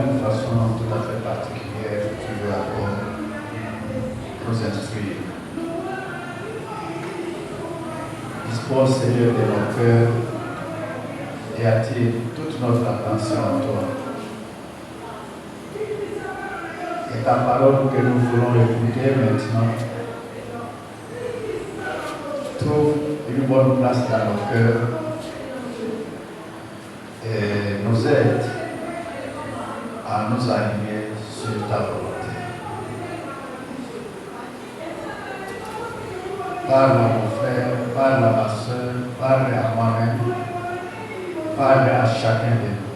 d'une façon tout à fait particulière, tu veux encore nous instruire. Dispose, Seigneur, de nos cœurs et attire toute notre attention en toi. Et ta parole que nous voulons écouter maintenant trouve une bonne place dans nos cœurs et nous aide à nous aligner sur ta volonté. Parle à mon frère, parle à ma soeur, parle à moi-même, parle à chacun de nous.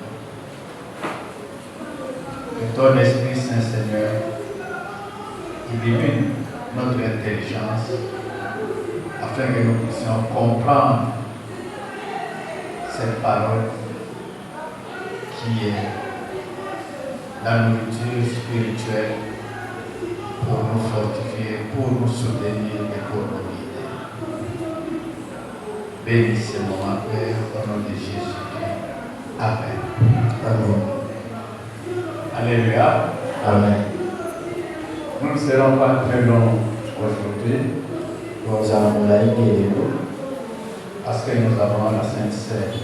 Que ton Esprit Saint, Seigneur, illumine notre intelligence afin que nous puissions comprendre cette parole qui est la nourriture spirituelle pour nous fortifier, pour nous soutenir et pour nous guider. Bénis ce moment, Père, au nom de Jésus-Christ. Amen. Amen. Alléluia. Amen. Nous ne serons pas très longs aujourd'hui Nous allons la lire parce que nous avons la Sainte Seine.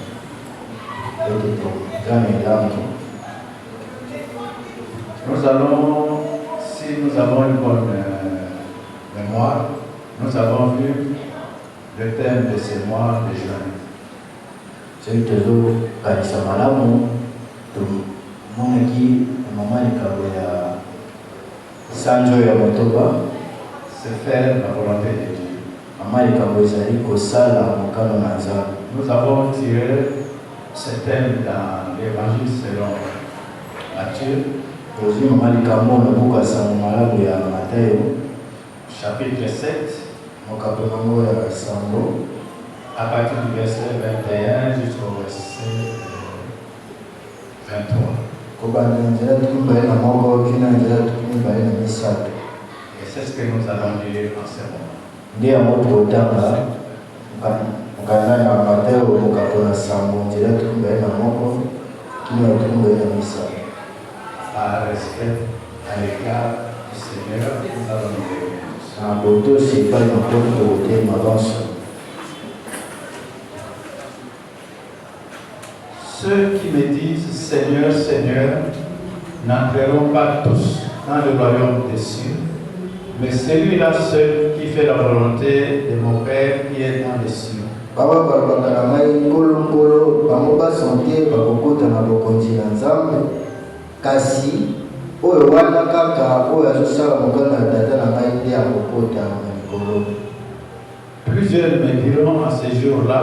Nous allons, si nous avons une bonne mémoire, nous avons vu le thème de ce mois de juin. C'est le Karisa Malamu, Monaki, Maman Kabaya, Sanjo Yamotoba, C'est faire la volonté de Dieu. Nous avons tiré ce thème dans l'évangile selon Matthieu, chapitre 7, à partir du verset 21 jusqu'au verset 23. Et c'est ce que nous allons lire en ce moment. Par respect à l'égard du Seigneur, nous allons nous réunir. Ceux qui me disent Seigneur, Seigneur, n'entreront pas tous dans le royaume des cieux, mais celui-là seul qui fait la volonté de mon Père qui est dans les cieux. Plusieurs me diront à ce jour-là,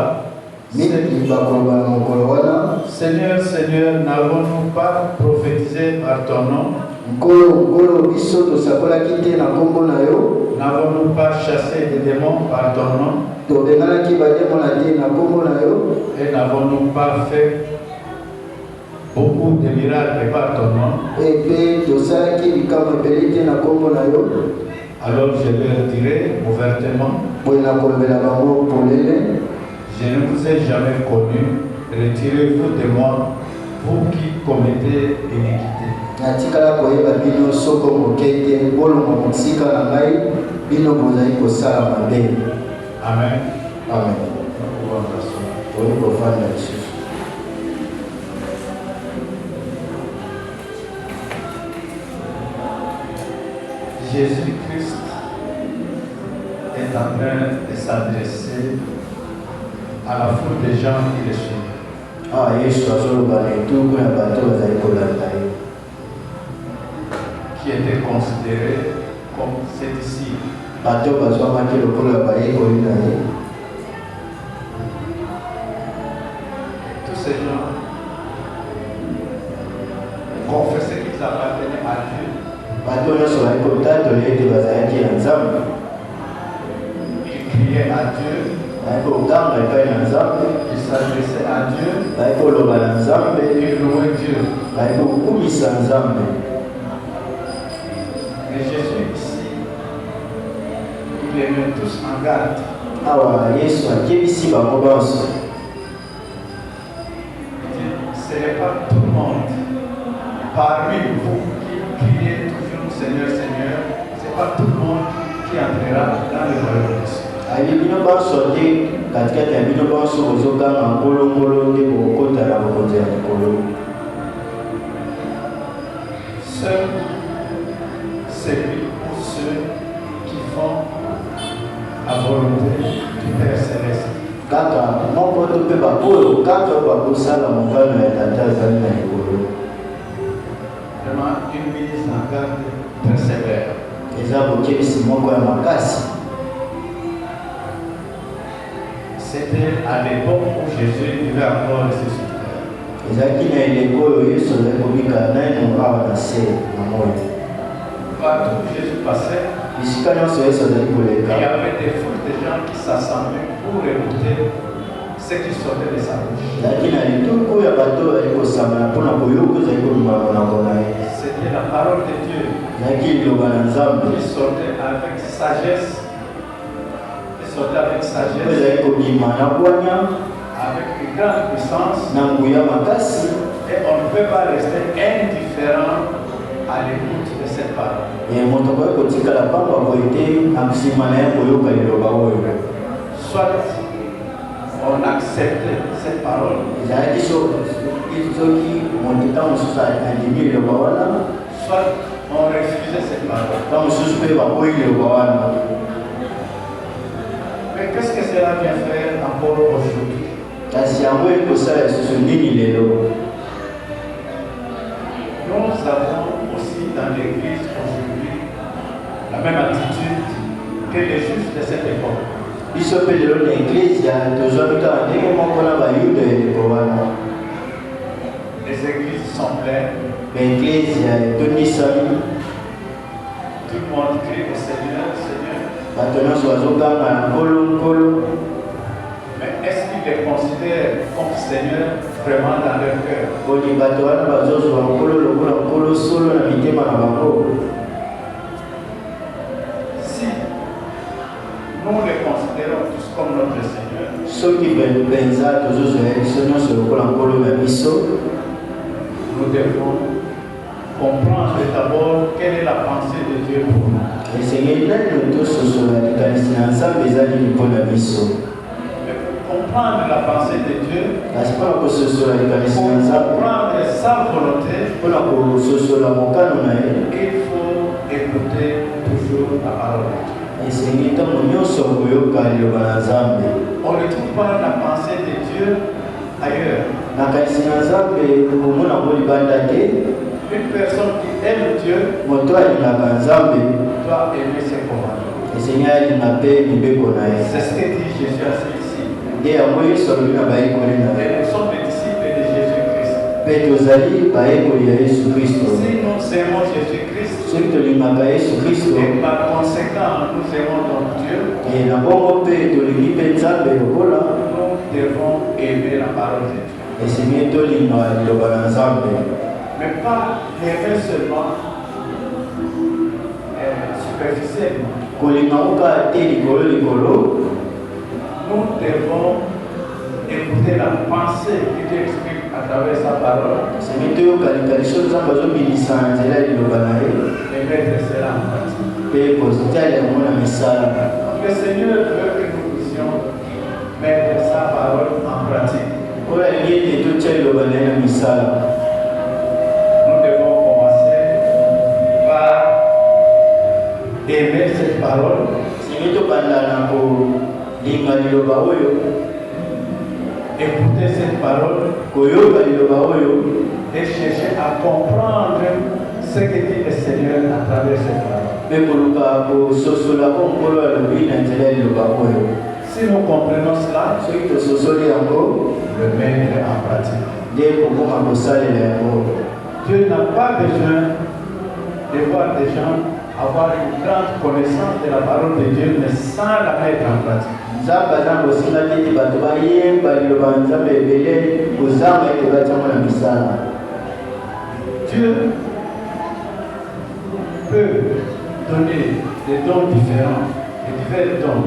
Seigneur, Seigneur, n'avons-nous pas prophétisé par ton nom? N'avons-nous pas chassé des démons par ton nom? Et n'avons-nous pas fait beaucoup de miracles par ton nom? Alors je leur dirai ouvertement, je ne vous ai jamais connu, retirez-vous de moi, vous qui commettez l'iniquité. Amen. Amen. Jésus-Christ est en train de s'adresser à la foule des gens qui le suivent. Qui étaient considérés comme ses disciples. Tous ces gens confessaient qu'ils appartenaient à Dieu. Ils criaient à Dieu. Ils s'adressaient à Dieu. Ils louaient Dieu. Mais Jésus ici, il les met tous en garde. Ce n'est pas tout le monde parmi vous qui criez toujours Seigneur, Seigneur, ce n'est pas tout le monde qui entrera dans le royaume des cieux. Alibino ba sorti katikati ya bino banso kozokanga ngolongolo nde bokota na bokonzi ya likolo. Seul celui ou ceux qui font la volonté du Père Céleste. Kaka moko to mpe bakoyo kaka bakosala mokano ya tata azali na likolo. Vraiment une mise en garde très sévère. Eza bokebisi moko ya makasi. C'était à l'époque où Jésus vivait encore ressuscité. Ezalaki na eleko oyo Yesu azali kobika naino awa na se na moyo. Partout où Jésus passait, Bisika nyonso Yesu azali il y koleka avait des foules de gens qui s'assemblaient pour écouter ce qui sortait de sa bouche. ezalaki na lituku ya bato bazali kosangana mpona koyoka ezali kolumba monoko na ye. C'était la parole de Dieu ezalaki liloba na Nzambe qui sortait avec sagesse. Qui sortait avec oyo sagesse, ezali kobima na bwanya avec une grande puissance. na nguya makasi. Et on ne peut pas rester indifférent à l'écoute de cette parole. Moto akoki kotikala pamba boye te na nsima na ye koyoka liloba oyo. Soit on accepte cette parole, ezalaki soki moto ntango mosusu andimi liloba wana soit on refuse cette parole. ntango mosusu mpe bakoyi liloba wana. Mais qu'est-ce que cela vient faire encore aujourd'hui? Kasi yango ekosala lisusu nini lelo? Nous avons aussi dans l'Église aujourd'hui la même attitude que les juifs de cette époque. biso mpe lelo na eklizia tozwami kaka ndenge moko na bayuda eleko wana. Les églises sont pleines, baeklizia etonisami, tout le monde crie au Seigneur, Seigneur. bato nyonso bazoganga na nkolo nkolo. Mais est-ce qu'ils les considèrent comme Seigneur vraiment dans leur cœur? Boni bato wana bazozwa nkolo lokola nkolo solo na mitema na bango. Si nous les considérons tous comme notre Seigneur, soki mpenza tozozwa ye biso nyonso lokola nkolo na biso, nous devons comprendre d'abord quelle est la pensée de Dieu pour nous. esengeli nani tososola likanisi na Nzambe ezali mpona biso. Mais pour comprendre la pensée de Dieu, kasi mpona kososola likanisi pour na Nzambe, comprendre sa volonté, mpona kososola mokano na ye, il faut écouter toujours la parole de Dieu. esengeli ntango nyonso koyoka liloba na Nzambe. On ne trouve pas la pensée de Dieu ailleurs. nakanisi na Nzambe komona ngo libanda te. Une personne qui aime Dieu moto alingaka Nzambe doit aimer ses commandements. esengeli alinga mpe mibeko na ye. C'est ce que dit Jésus ici. nde yango Yesu alobi na bayekoli na ye. Et nous sommes les disciples de Jésus-Christ. mpe tozali bayekoli ya Yesu Kristo. Si nous aimons Jésus-Christ, soki tolingaka Yesu Kristo, et par conséquent nous aimons donc Dieu, na bongo mpe tolingi mpe Nzambe lokola, nous devons aimer la parole de Dieu. esengeli tolinga liloba na Nzambe. Mais pas l'aimer seulement superficiellement. kolinga ngo kaka te likolo likolo. Nous devons écouter la pensée qui Dieu explique à travers sa parole esengeli toyoka likanisi Nzambe azobimisa na nzela ya liloba na ye, et mettre cela en pratique. mpe kotiala yango na misala. Le Seigneur veut que nous puissions mettre sa parole en pratique. oyo alingi ete totia liloba na ye na misala. Nous devons commencer par aimer cette parole, esengeli tobanda na kolinga liloba oyo, écouter cette parole koyoka liloba oyo, et chercher à comprendre ce que dit le Seigneur à travers cette parole. mpe koluka kososola ko nkolo alobi na nzela ya liloba oyo. Si nous comprenons cela, soki tososoli yango, le mettre en pratique. nde kokoma kosalela yango. Dieu n'a pas besoin de voir des gens avoir une grande connaissance de la parole de Dieu, mais sans la mettre en pratique. Nzambe aza kosinga te ete bato bayemba liloba na Nzambe ebele kozanga ete batiango na misala. Dieu peut donner des dons différents, des divers dons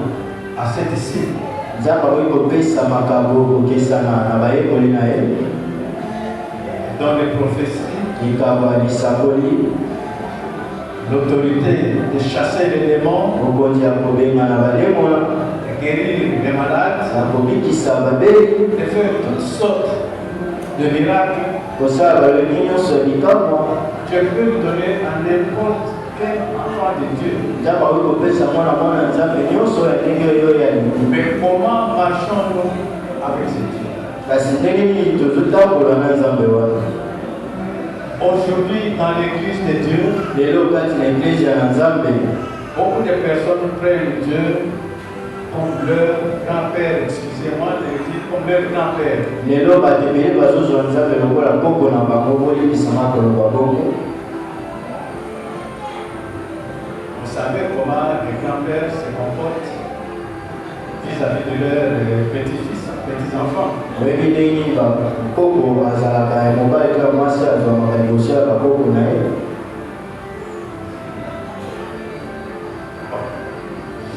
à ses disciples. Nzambe akoki kopesa makambo kokesana na bayekoli na ye. Dans les prophéties, l'autorité de chasser les démons, de guérir les malades, de faire toutes sortes de miracles. Tu peux le donner à n'importe quel enfant de Dieu. Mais comment marchons-nous avec ce Dieu? Aujourd'hui, dans l'église de Dieu, beaucoup de personnes prennent Dieu comme leur grand-père, excusez-moi de le dire, comme leur grand-père. Vous savez comment les grands-pères se comportent vis-à-vis de leurs petits-fils, petits-enfants.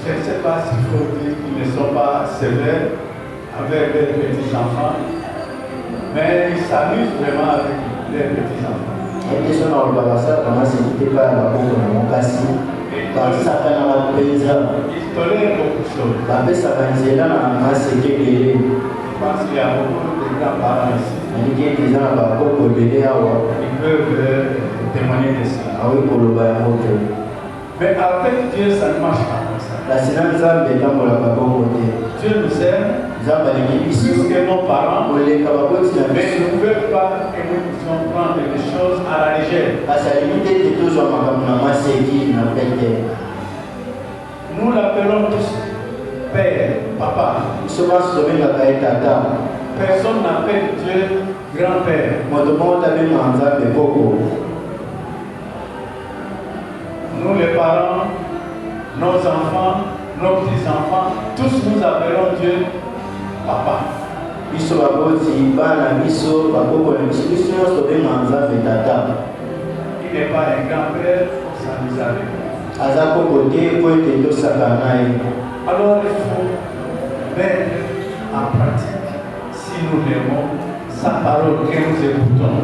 Je ne sais pas s'il faut dire qu'ils ne sont pas sévères avec leurs petits-enfants, mais ils s'amusent vraiment avec leurs petits-enfants. Ils tolèrent beaucoup de choses. Je pense qu'il y a beaucoup de grands-parents ici. Ils peuvent témoigner de cela. Mais avec Dieu, ça ne marche pas comme ça. Dieu nous aime, plus que nos parents, mais ils ne veulent pas que nous puissions prendre les choses à la légère. Nous l'appelons tous Père, Papa. Personne n'appelle Dieu grand-père. Nous les parents, nos enfants, nos petits-enfants, tous nous appelons Dieu Papa. Il n'est pas un grand-père pour s'amuser avec nous. Alors il faut mettre en pratique, si nous l'aimons, sa parole que nous écoutons.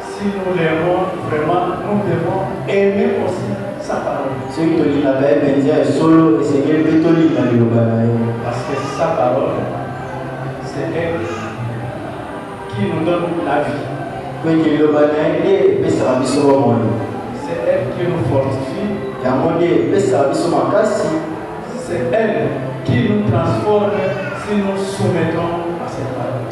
Si nous l'aimons vraiment, nous devons aimer aussi sa parole. Parce que sa parole, c'est elle qui nous donne la vie. C'est elle qui nous fortifie. C'est elle qui nous transforme si nous soumettons à cette parole.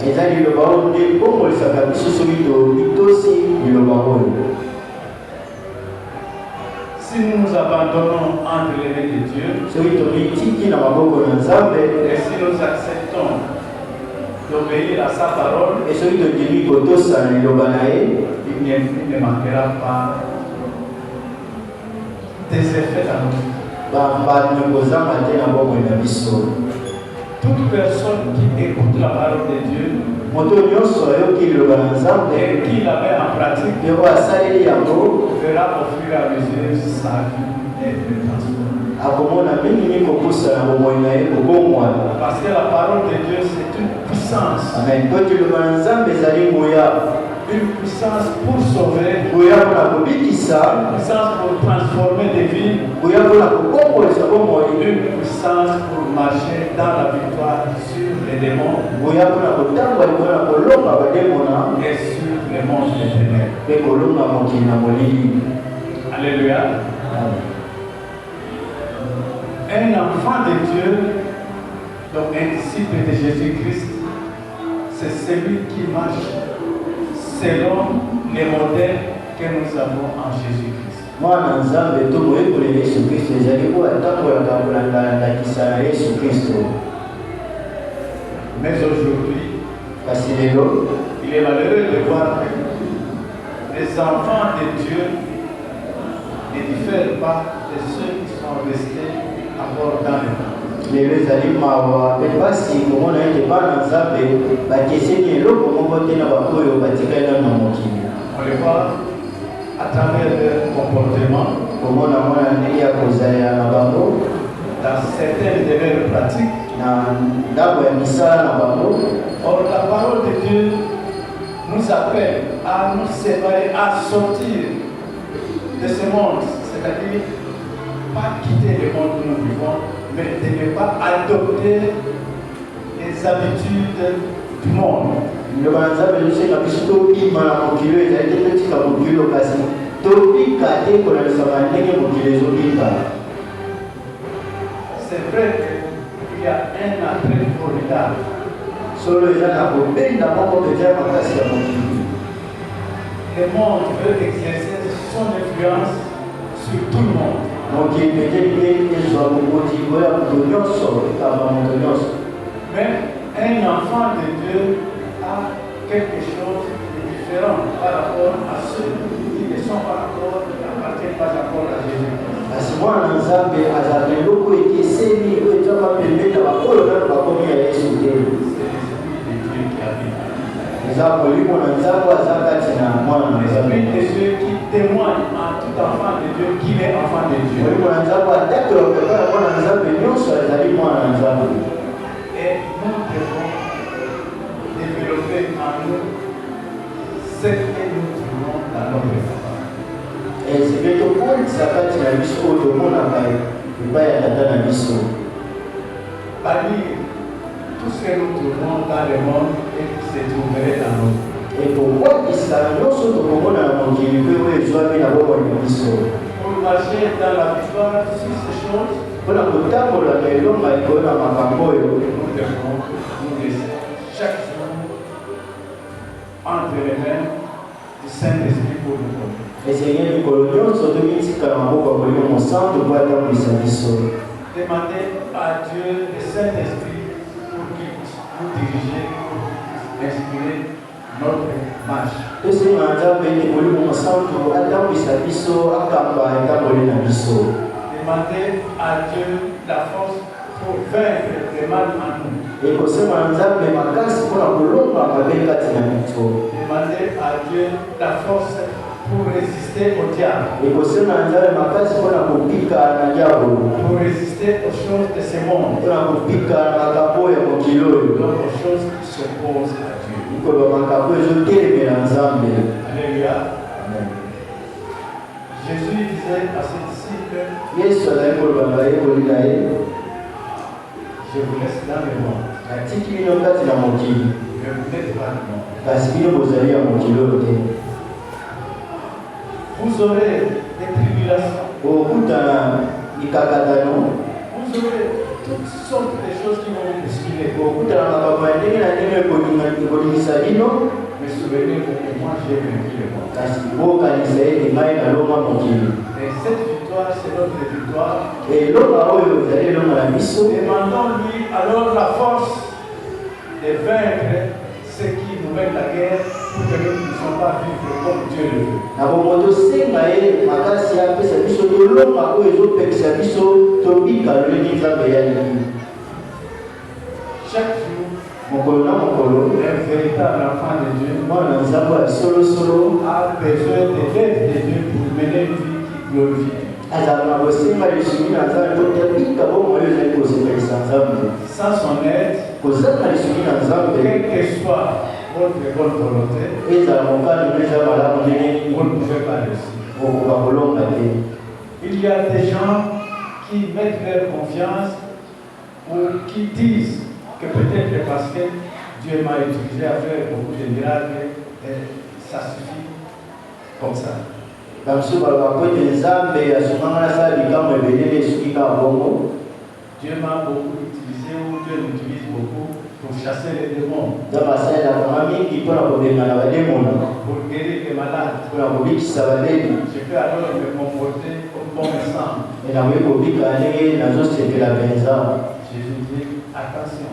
Si nous nous abandonnons entre les mains de Dieu, et si nous acceptons d'obéir à sa parole, il ne manquera pas des effets dans nos vies. Toute personne qui écoute la parole de Dieu et qui la met en pratique verra au fur et à mesure sa vie être transformée. Parce que la parole de Dieu, c'est une puissance. Une puissance pour sauver, une puissance pour transformer des vies, une puissance pour marcher dans la victoire sur les démons et sur les mondes des ténèbres. Alléluia. Un enfant de Dieu, donc un disciple de Jésus-Christ, c'est celui qui marche selon les modèles que nous avons en Jésus-Christ. Mais aujourd'hui, il est malheureux de voir que les enfants de Dieu ne diffèrent pas de ceux qui sont restés encore dans le monde. On les voit à travers leur comportement, dans certaines de leurs pratiques. Or, la parole de Dieu nous appelle à nous séparer, à sortir de ce monde, c'est-à-dire pas quitter le monde où nous vivons, mais de ne pas adopter les habitudes du monde. C'est vrai qu'il y a un attrait formidable. Le monde veut exercer son influence sur tout le monde. Mais un enfant de Dieu a quelque chose de différent par rapport à ceux qui ne sont pas encore, qui n'appartiennent pas encore à Jésus. L'Esprit de Dieu qui témoigne à tout enfant de Dieu qu'il est enfant de Dieu. Et nous devons développer en nous ce que nous trouvons dans notre papa. Bannir tout ce que nous trouvons dans le monde et qui se trouverait dans nous. Pour marcher dans la victoire sur ces choses, nous devons nous laisser chaque jour entre les mains du Saint-Esprit pour nous conduire. Demandez à Dieu le Saint-Esprit pour qu'il puisse nous diriger, pour inspirer notre marche. Demandez à Dieu la force pour vaincre le mal en nous. Demandez à Dieu la force pour résister au diable. Pour résister aux choses de ce monde. Donc aux choses qui s'opposent à Dieu. Alléluia. Amen. Jésus disait à ses disciples, je vous laisse dans le monde. Mais vous n'êtes pas du monde. Vous aurez des tribulations. Vous aurez toutes sortes de choses qui vont vous bousculer. Mais souvenez-vous que moi j'ai vaincu le monde. Et cette victoire, c'est notre victoire. Demandons-lui alors la force de vaincre ceux qui nous mènent la guerre pour que nous ne puissions pas vivre comme Dieu le veut. Chaque jour, un véritable enfant de Dieu a besoin de l'aide de Dieu pour mener une vie qui glorifie Dieu. Sans son aide, quelle que soit votre bonne volonté, vous ne pouvez pas réussir. Il y a des gens qui mettent leur confiance ou qui disent que peut-être parce que Dieu m'a utilisé à faire beaucoup de miracles, et ça suffit comme ça. Dieu m'a beaucoup utilisé, ou Dieu m'utilise beaucoup pour chasser les démons, pour guérir les malades. Je peux alors me comporter comme bon médecin. Jésus dit, attention.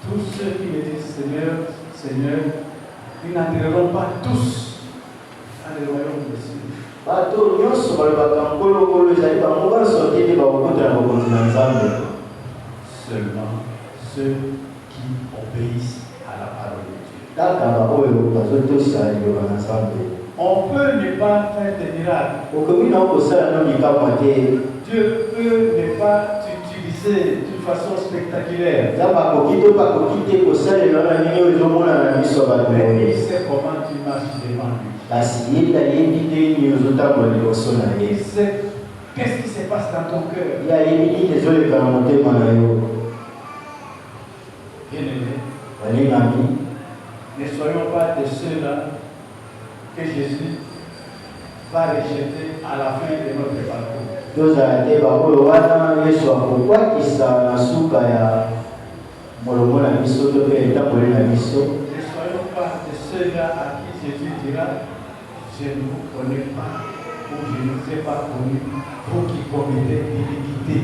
Tous ceux qui me disent Seigneur, Seigneur, ils n'entreront pas tous dans le royaume des cieux. Seulement ceux qui obéissent à la parole de Dieu. On peut ne pas faire des miracles. Dieu peut ne pas t'utiliser d'une façon spectaculaire. Mais il sait comment tu marches devant lui. Il sait qu'est-ce qui se passe dans ton cœur. Bien-aimés, ne soyons pas de ceux-là que Jésus va rejeter à la fin de notre parcours. Ne soyons pas de ceux-là à qui Jésus dira, je ne vous connais pas ou je ne vous ai pas connu, vous qui commettez l'iniquité.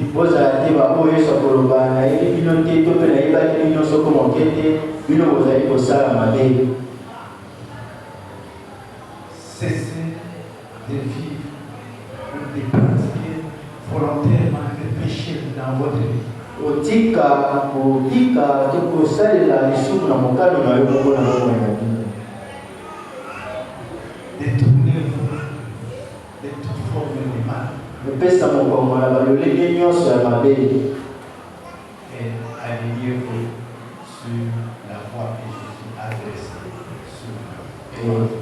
Cessez de vivre ou de pratiquer volontairement le péché dans votre vie. Détournez-vous de toute forme de mal. Et alignez-vous sur la voie que Jésus a dressée sur vous.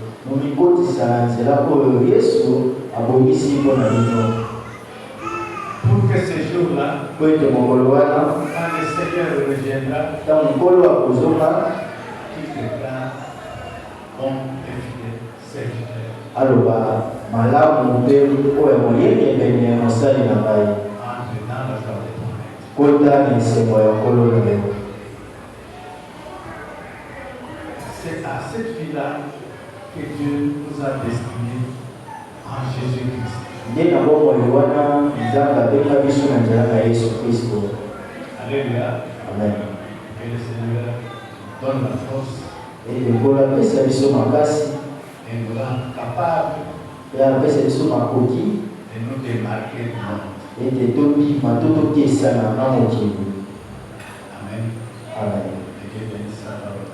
Pour que ce jour-là, quand le Seigneur reviendra, qu'il déclare comme un fidèle serviteur. Entre dans la gloire de ton Maître. C'est à cette vie-là que Dieu nous a destinés en Jésus-Christ. Alléluia. Amen. Que le Seigneur donne la force et nous rend capable de nous démarquer du monde. Amen. Amen. Et Dieu bénisse sa parole.